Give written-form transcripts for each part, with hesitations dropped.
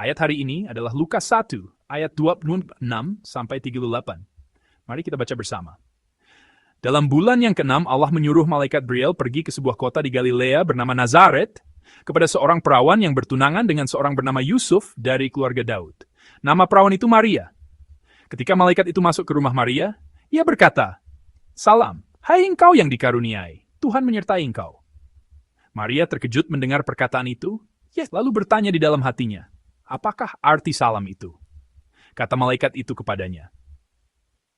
Ayat hari ini adalah Lukas 1, ayat 26 sampai 38. Mari kita baca bersama. Dalam bulan yang ke-6, Allah menyuruh malaikat Gabriel pergi ke sebuah kota di Galilea bernama Nazaret kepada seorang perawan yang bertunangan dengan seorang bernama Yusuf dari keluarga Daud. Nama perawan itu Maria. Ketika malaikat itu masuk ke rumah Maria, ia berkata, "Salam, hai engkau yang dikaruniai, Tuhan menyertai engkau." Maria terkejut mendengar perkataan itu, lalu bertanya di dalam hatinya, "Apakah arti salam itu?" Kata malaikat itu kepadanya,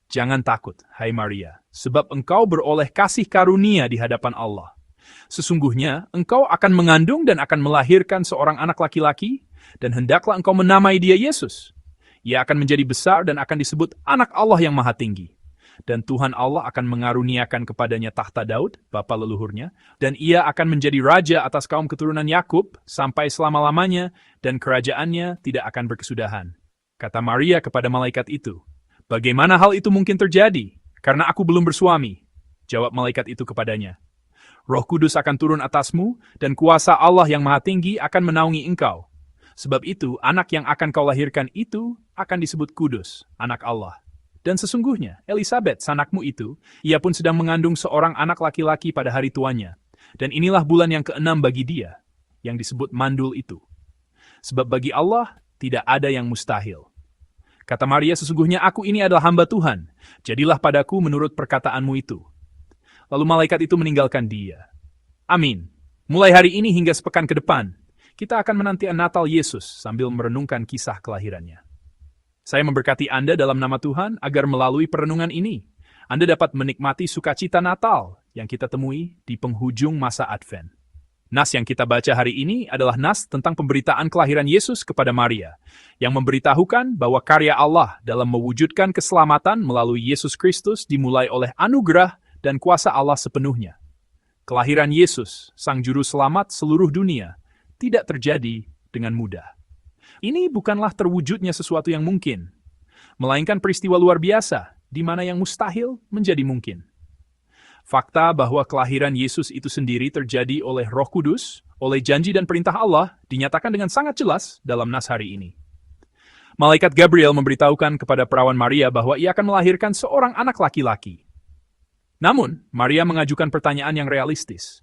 "Jangan takut, hai Maria, sebab engkau beroleh kasih karunia di hadapan Allah. Sesungguhnya engkau akan mengandung dan akan melahirkan seorang anak laki-laki, dan hendaklah engkau menamai dia Yesus. Ia akan menjadi besar dan akan disebut Anak Allah yang Maha Tinggi. Dan Tuhan Allah akan mengaruniakan kepadanya tahta Daud, bapa leluhurnya, dan ia akan menjadi raja atas kaum keturunan Yakub sampai selama-lamanya, dan kerajaannya tidak akan berkesudahan." Kata Maria kepada malaikat itu, "Bagaimana hal itu mungkin terjadi? Karena aku belum bersuami." Jawab malaikat itu kepadanya, "Roh Kudus akan turun atasmu, dan kuasa Allah yang Maha Tinggi akan menaungi engkau. Sebab itu, anak yang akan kau lahirkan itu akan disebut Kudus, Anak Allah. Dan sesungguhnya, Elisabet, sanakmu itu, ia pun sedang mengandung seorang anak laki-laki pada hari tuanya. Dan inilah bulan yang ke-6 bagi dia, yang disebut mandul itu. Sebab bagi Allah, tidak ada yang mustahil." Kata Maria, "Sesungguhnya aku ini adalah hamba Tuhan. Jadilah padaku menurut perkataanmu itu." Lalu malaikat itu meninggalkan dia. Amin. Mulai hari ini hingga sepekan ke depan, kita akan menanti Natal Yesus sambil merenungkan kisah kelahirannya. Saya memberkati Anda dalam nama Tuhan agar melalui perenungan ini, Anda dapat menikmati sukacita Natal yang kita temui di penghujung masa Advent. Nas yang kita baca hari ini adalah nas tentang pemberitaan kelahiran Yesus kepada Maria, yang memberitahukan bahwa karya Allah dalam mewujudkan keselamatan melalui Yesus Kristus dimulai oleh anugerah dan kuasa Allah sepenuhnya. Kelahiran Yesus, Sang Juru Selamat seluruh dunia, tidak terjadi dengan mudah. Ini bukanlah terwujudnya sesuatu yang mungkin, melainkan peristiwa luar biasa, di mana yang mustahil menjadi mungkin. Fakta bahwa kelahiran Yesus itu sendiri terjadi oleh Roh Kudus, oleh janji dan perintah Allah, dinyatakan dengan sangat jelas dalam nas hari ini. Malaikat Gabriel memberitahukan kepada perawan Maria bahwa ia akan melahirkan seorang anak laki-laki. Namun, Maria mengajukan pertanyaan yang realistis.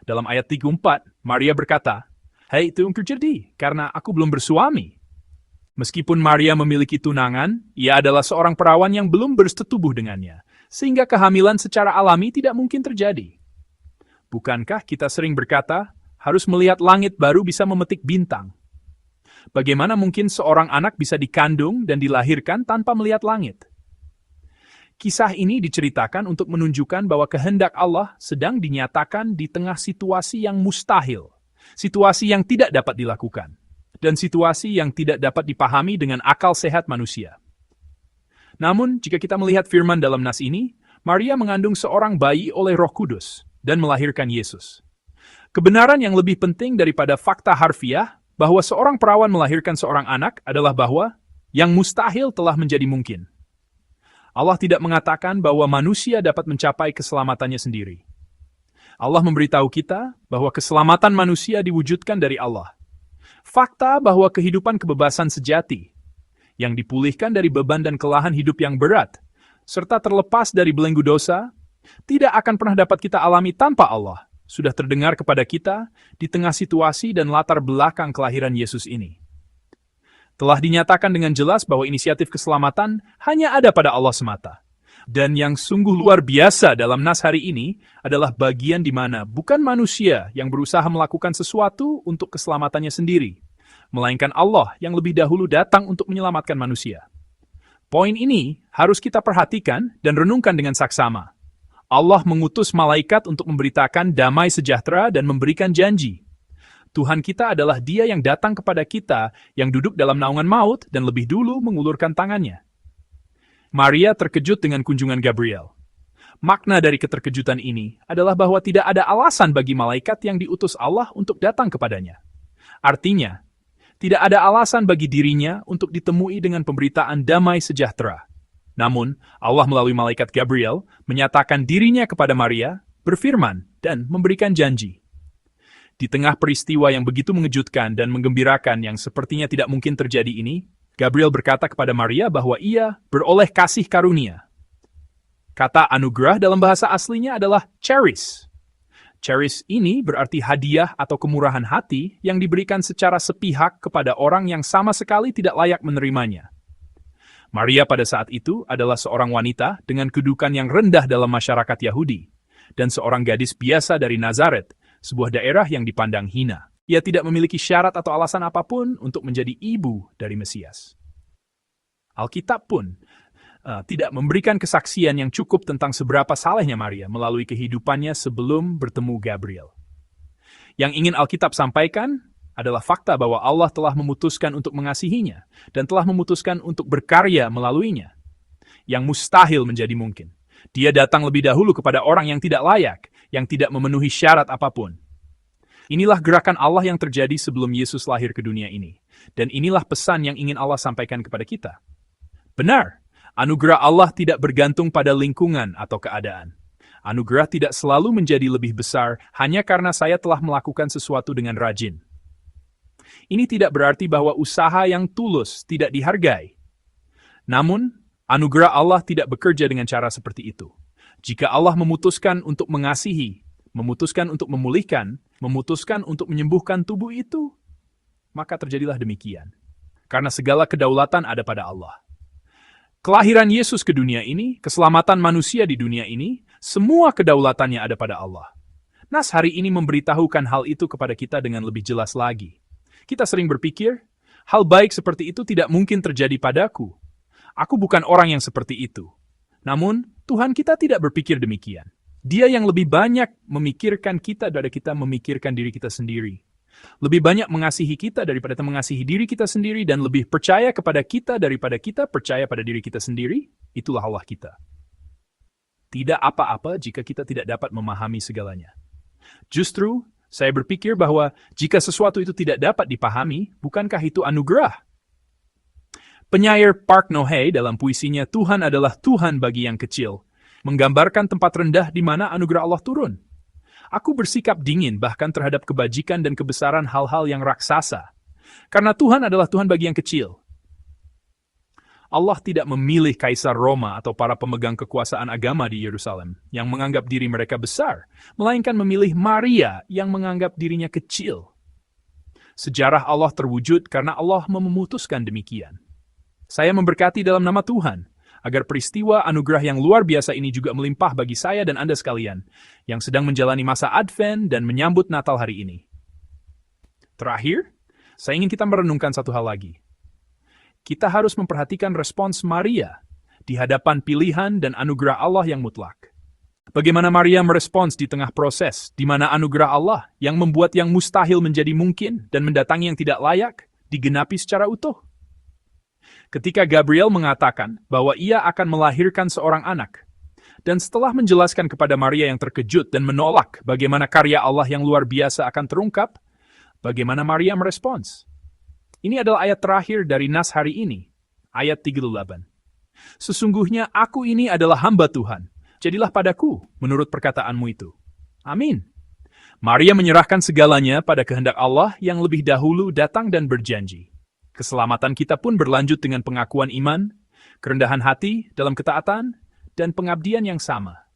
Dalam ayat 34, Maria berkata, "Hei, itu terjadi karena aku belum bersuami." Meskipun Maria memiliki tunangan, ia adalah seorang perawan yang belum bersetubuh dengannya, sehingga kehamilan secara alami tidak mungkin terjadi. Bukankah kita sering berkata, harus melihat langit baru bisa memetik bintang? Bagaimana mungkin seorang anak bisa dikandung dan dilahirkan tanpa melihat langit? Kisah ini diceritakan untuk menunjukkan bahwa kehendak Allah sedang dinyatakan di tengah situasi yang mustahil, situasi yang tidak dapat dilakukan, dan situasi yang tidak dapat dipahami dengan akal sehat manusia. Namun, jika kita melihat firman dalam nas ini, Maria mengandung seorang bayi oleh Roh Kudus dan melahirkan Yesus. Kebenaran yang lebih penting daripada fakta harfiah bahwa seorang perawan melahirkan seorang anak adalah bahwa yang mustahil telah menjadi mungkin. Allah tidak mengatakan bahwa manusia dapat mencapai keselamatannya sendiri. Allah memberitahu kita bahwa keselamatan manusia diwujudkan dari Allah. Fakta bahwa kehidupan kebebasan sejati, yang dipulihkan dari beban dan kelelahan hidup yang berat, serta terlepas dari belenggu dosa, tidak akan pernah dapat kita alami tanpa Allah, sudah terdengar kepada kita di tengah situasi dan latar belakang kelahiran Yesus ini. Telah dinyatakan dengan jelas bahwa inisiatif keselamatan hanya ada pada Allah semata. Dan yang sungguh luar biasa dalam nas hari ini adalah bagian di mana bukan manusia yang berusaha melakukan sesuatu untuk keselamatannya sendiri, melainkan Allah yang lebih dahulu datang untuk menyelamatkan manusia. Poin ini harus kita perhatikan dan renungkan dengan saksama. Allah mengutus malaikat untuk memberitakan damai sejahtera dan memberikan janji. Tuhan kita adalah Dia yang datang kepada kita yang duduk dalam naungan maut dan lebih dulu mengulurkan tangannya. Maria terkejut dengan kunjungan Gabriel. Makna dari keterkejutan ini adalah bahwa tidak ada alasan bagi malaikat yang diutus Allah untuk datang kepadanya. Artinya, tidak ada alasan bagi dirinya untuk ditemui dengan pemberitaan damai sejahtera. Namun, Allah melalui malaikat Gabriel menyatakan dirinya kepada Maria, berfirman, dan memberikan janji. Di tengah peristiwa yang begitu mengejutkan dan menggembirakan yang sepertinya tidak mungkin terjadi ini, Gabriel berkata kepada Maria bahwa ia beroleh kasih karunia. Kata anugerah dalam bahasa aslinya adalah charis. Charis ini berarti hadiah atau kemurahan hati yang diberikan secara sepihak kepada orang yang sama sekali tidak layak menerimanya. Maria pada saat itu adalah seorang wanita dengan kedudukan yang rendah dalam masyarakat Yahudi, dan seorang gadis biasa dari Nazaret, sebuah daerah yang dipandang hina. Ia tidak memiliki syarat atau alasan apapun untuk menjadi ibu dari Mesias. Alkitab pun tidak memberikan kesaksian yang cukup tentang seberapa salehnya Maria melalui kehidupannya sebelum bertemu Gabriel. Yang ingin Alkitab sampaikan adalah fakta bahwa Allah telah memutuskan untuk mengasihinya dan telah memutuskan untuk berkarya melaluinya. Yang mustahil menjadi mungkin. Dia datang lebih dahulu kepada orang yang tidak layak, yang tidak memenuhi syarat apapun. Inilah gerakan Allah yang terjadi sebelum Yesus lahir ke dunia ini. Dan inilah pesan yang ingin Allah sampaikan kepada kita. Benar, anugerah Allah tidak bergantung pada lingkungan atau keadaan. Anugerah tidak selalu menjadi lebih besar hanya karena saya telah melakukan sesuatu dengan rajin. Ini tidak berarti bahwa usaha yang tulus tidak dihargai. Namun, anugerah Allah tidak bekerja dengan cara seperti itu. Jika Allah memutuskan untuk mengasihi, memutuskan untuk memulihkan, memutuskan untuk menyembuhkan tubuh itu, maka terjadilah demikian. Karena segala kedaulatan ada pada Allah. Kelahiran Yesus ke dunia ini, keselamatan manusia di dunia ini, semua kedaulatannya ada pada Allah. Nas hari ini memberitahukan hal itu kepada kita dengan lebih jelas lagi. Kita sering berpikir, hal baik seperti itu tidak mungkin terjadi padaku. Aku bukan orang yang seperti itu. Namun, Tuhan kita tidak berpikir demikian. Dia yang lebih banyak memikirkan kita daripada kita memikirkan diri kita sendiri. Lebih banyak mengasihi kita daripada kita mengasihi diri kita sendiri dan lebih percaya kepada kita daripada kita percaya pada diri kita sendiri. Itulah Allah kita. Tidak apa-apa jika kita tidak dapat memahami segalanya. Justru, saya berpikir bahwa jika sesuatu itu tidak dapat dipahami, bukankah itu anugerah? Penyair Park No-hee dalam puisinya Tuhan adalah Tuhan bagi yang kecil, menggambarkan tempat rendah di mana anugerah Allah turun. Aku bersikap dingin bahkan terhadap kebajikan dan kebesaran hal-hal yang raksasa. Karena Tuhan adalah Tuhan bagi yang kecil. Allah tidak memilih Kaisar Roma atau para pemegang kekuasaan agama di Yerusalem yang menganggap diri mereka besar, melainkan memilih Maria yang menganggap dirinya kecil. Sejarah Allah terwujud karena Allah memutuskan demikian. Saya memberkati dalam nama Tuhan, agar peristiwa anugerah yang luar biasa ini juga melimpah bagi saya dan Anda sekalian, yang sedang menjalani masa Advent dan menyambut Natal hari ini. Terakhir, saya ingin kita merenungkan satu hal lagi. Kita harus memperhatikan respons Maria di hadapan pilihan dan anugerah Allah yang mutlak. Bagaimana Maria merespons di tengah proses di mana anugerah Allah yang membuat yang mustahil menjadi mungkin dan mendatangi yang tidak layak digenapi secara utuh. Ketika Gabriel mengatakan bahwa ia akan melahirkan seorang anak, dan setelah menjelaskan kepada Maria yang terkejut dan menolak bagaimana karya Allah yang luar biasa akan terungkap, bagaimana Maria merespons? Ini adalah ayat terakhir dari nas hari ini, ayat 38. Sesungguhnya aku ini adalah hamba Tuhan, jadilah padaku menurut perkataanmu itu. Amin. Maria menyerahkan segalanya pada kehendak Allah yang lebih dahulu datang dan berjanji. Keselamatan kita pun berlanjut dengan pengakuan iman, kerendahan hati dalam ketaatan, dan pengabdian yang sama.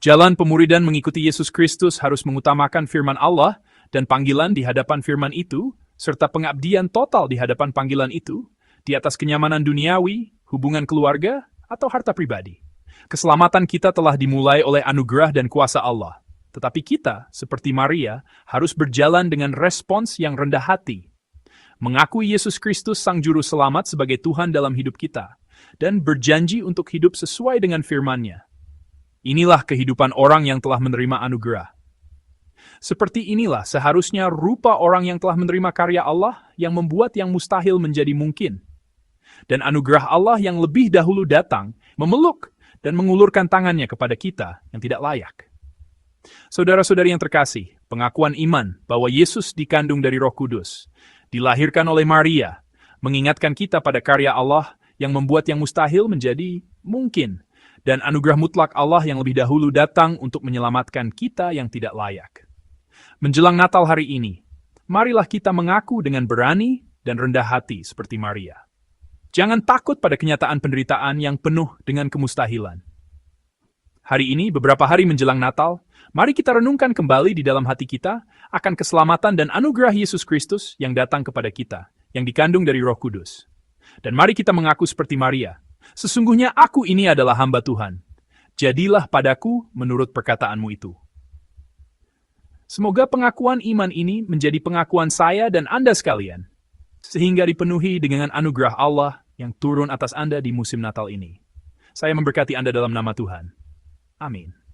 Jalan pemuridan mengikuti Yesus Kristus harus mengutamakan firman Allah dan panggilan di hadapan firman itu, serta pengabdian total di hadapan panggilan itu, di atas kenyamanan duniawi, hubungan keluarga, atau harta pribadi. Keselamatan kita telah dimulai oleh anugerah dan kuasa Allah. Tetapi kita, seperti Maria, harus berjalan dengan respons yang rendah hati. Mengakui Yesus Kristus Sang Juru Selamat sebagai Tuhan dalam hidup kita, dan berjanji untuk hidup sesuai dengan firman-Nya. Inilah kehidupan orang yang telah menerima anugerah. Seperti inilah seharusnya rupa orang yang telah menerima karya Allah yang membuat yang mustahil menjadi mungkin. Dan anugerah Allah yang lebih dahulu datang, memeluk dan mengulurkan tangannya kepada kita yang tidak layak. Saudara-saudari yang terkasih, pengakuan iman bahwa Yesus dikandung dari Roh Kudus, dilahirkan oleh Maria, mengingatkan kita pada karya Allah yang membuat yang mustahil menjadi mungkin, dan anugerah mutlak Allah yang lebih dahulu datang untuk menyelamatkan kita yang tidak layak. Menjelang Natal hari ini, marilah kita mengaku dengan berani dan rendah hati seperti Maria. Jangan takut pada kenyataan penderitaan yang penuh dengan kemustahilan. Hari ini, beberapa hari menjelang Natal, mari kita renungkan kembali di dalam hati kita akan keselamatan dan anugerah Yesus Kristus yang datang kepada kita, yang dikandung dari Roh Kudus. Dan mari kita mengaku seperti Maria, sesungguhnya aku ini adalah hamba Tuhan. Jadilah padaku menurut perkataanmu itu. Semoga pengakuan iman ini menjadi pengakuan saya dan Anda sekalian, sehingga dipenuhi dengan anugerah Allah yang turun atas Anda di musim Natal ini. Saya memberkati Anda dalam nama Tuhan. Amin.